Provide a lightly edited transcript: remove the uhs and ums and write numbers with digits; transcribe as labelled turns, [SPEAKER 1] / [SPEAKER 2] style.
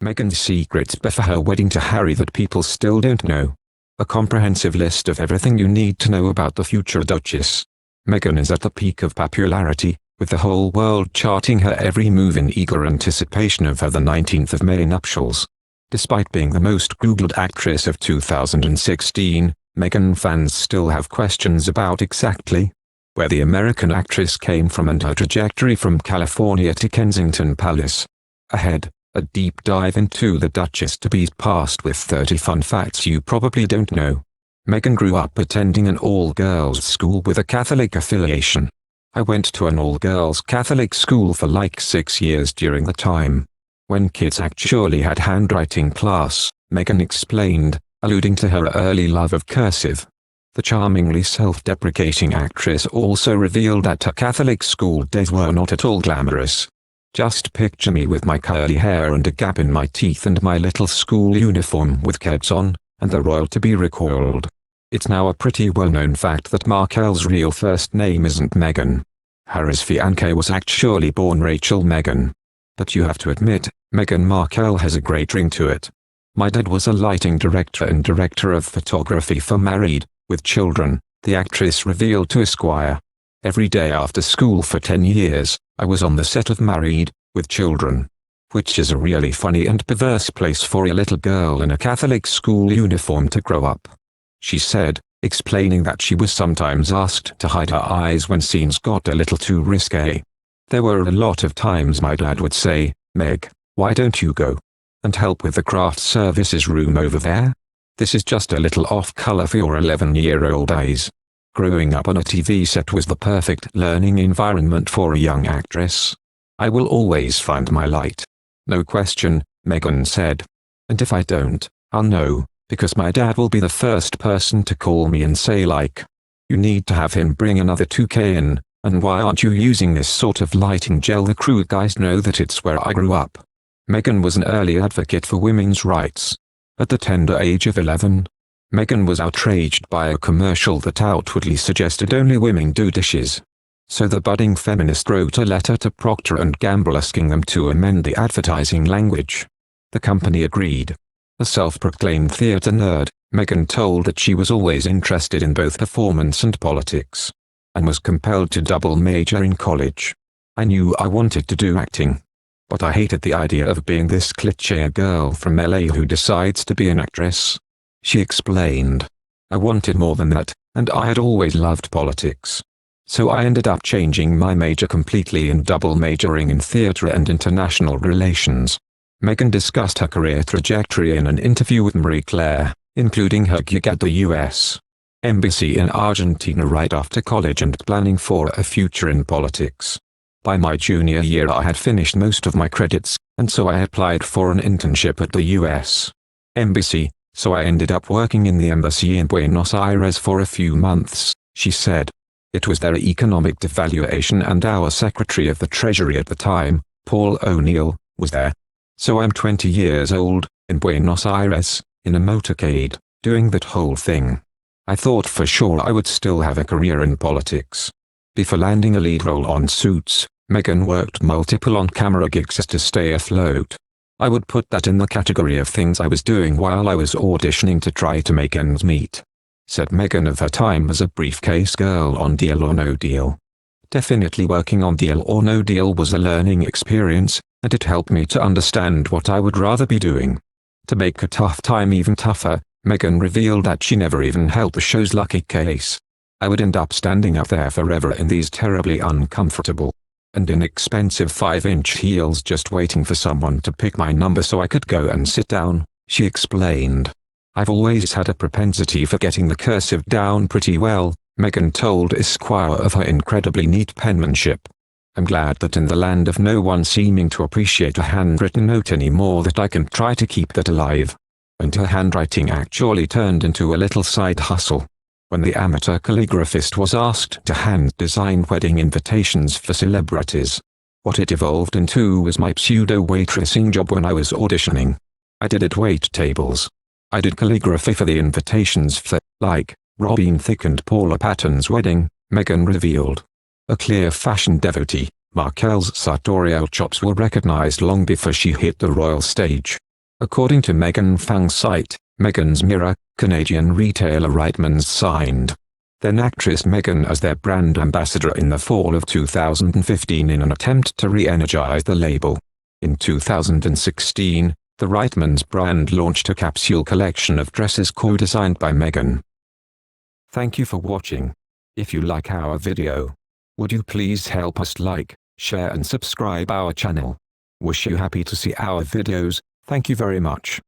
[SPEAKER 1] Meghan's secrets before her wedding to Harry that people still don't know. A comprehensive list of everything you need to know about the future Duchess. Meghan is at the peak of popularity, with the whole world charting her every move in eager anticipation of her 19th of May nuptials. Despite being the most Googled actress of 2016, Meghan fans still have questions about exactly where the American actress came from and her trajectory from California to Kensington Palace. Ahead, a deep dive into the Duchess-to-be's past with 30 fun facts you probably don't know. Meghan grew up attending an all-girls school with a Catholic affiliation. I went to an all-girls Catholic school for like 6 years during the time when kids actually had handwriting class, Meghan explained, alluding to her early love of cursive. The charmingly self-deprecating actress also revealed that her Catholic school days were not at all glamorous. Just picture me with my curly hair and a gap in my teeth and my little school uniform with kids on, and the royal to be recoiled. It's now a pretty well-known fact that Markle's real first name isn't Meghan. Harry's fiancée was actually born Rachel Meghan. But you have to admit, Meghan Markle has a great ring to it. My dad was a lighting director and director of photography for Married, with Children, the actress revealed to Esquire. Every day after school for 10 years, I was on the set of Married, with Children. Which is a really funny and perverse place for a little girl in a Catholic school uniform to grow up. She said, explaining that she was sometimes asked to hide her eyes when scenes got a little too risque. There were a lot of times my dad would say, "Meg, why don't you go and help with the craft services room over there? This is just a little off-color for your 11-year-old eyes." Growing up on a TV set was the perfect learning environment for a young actress. "I will always find my light. No question," Meghan said. "And if I don't, I'll know, because my dad will be the first person to call me and say like, you need to have him bring another 2K in, and why aren't you using this sort of lighting gel? The crew guys know that it's where I grew up." Meghan was an early advocate for women's rights. At the tender age of 11, Meghan was outraged by a commercial that outwardly suggested only women do dishes. So the budding feminist wrote a letter to Procter & Gamble asking them to amend the advertising language. The company agreed. A self-proclaimed theater nerd, Meghan told that she was always interested in both performance and politics, and was compelled to double major in college. "I knew I wanted to do acting, but I hated the idea of being this cliché girl from LA who decides to be an actress," she explained. "I wanted more than that, and I had always loved politics. So I ended up changing my major completely and double majoring in theater and international relations." Meghan discussed her career trajectory in an interview with Marie Claire, including her gig at the U.S. Embassy in Argentina right after college and planning for a future in politics. "By my junior year I had finished most of my credits, and so I applied for an internship at the U.S. Embassy, so I ended up working in the embassy in Buenos Aires for a few months," she said. "It was their economic devaluation and our Secretary of the Treasury at the time, Paul O'Neill, was there. So I'm 20 years old, in Buenos Aires, in a motorcade, doing that whole thing. I thought for sure I would still have a career in politics." Before landing a lead role on Suits, Meghan worked multiple on-camera gigs just to stay afloat. "I would put that in the category of things I was doing while I was auditioning to try to make ends meet," said Meghan of her time as a briefcase girl on Deal or No Deal. "Definitely working on Deal or No Deal was a learning experience, and it helped me to understand what I would rather be doing. To make a tough time even tougher, Meghan revealed that she never even held the show's lucky case. I would end up standing up there forever in these terribly uncomfortable and inexpensive 5-inch heels just waiting for someone to pick my number so I could go and sit down," she explained. "I've always had a propensity for getting the cursive down pretty well," Meghan told Esquire of her incredibly neat penmanship. "I'm glad that in the land of no one seeming to appreciate a handwritten note anymore that I can try to keep that alive." And her handwriting actually turned into a little side hustle. When the amateur calligraphist was asked to hand-design wedding invitations for celebrities, what it evolved into was my pseudo-waitressing job when I was auditioning. I did at wait tables. I did calligraphy for the invitations for, like, Robin Thicke and Paula Patton's wedding," Meghan revealed. A clear fashion devotee, Markle's sartorial chops were recognized long before she hit the royal stage. According to Meghan Fang's site, Meghan's Mirror, Canadian retailer Reitmans signed then actress Meghan as their brand ambassador in the fall of 2015 in an attempt to re-energize the label. In 2016, the Reitmans brand launched a capsule collection of dresses co-designed by Meghan. Thank you for watching. If you like our video, would you please help us like, share and subscribe our channel. Wish you happy to see our videos. Thank you very much.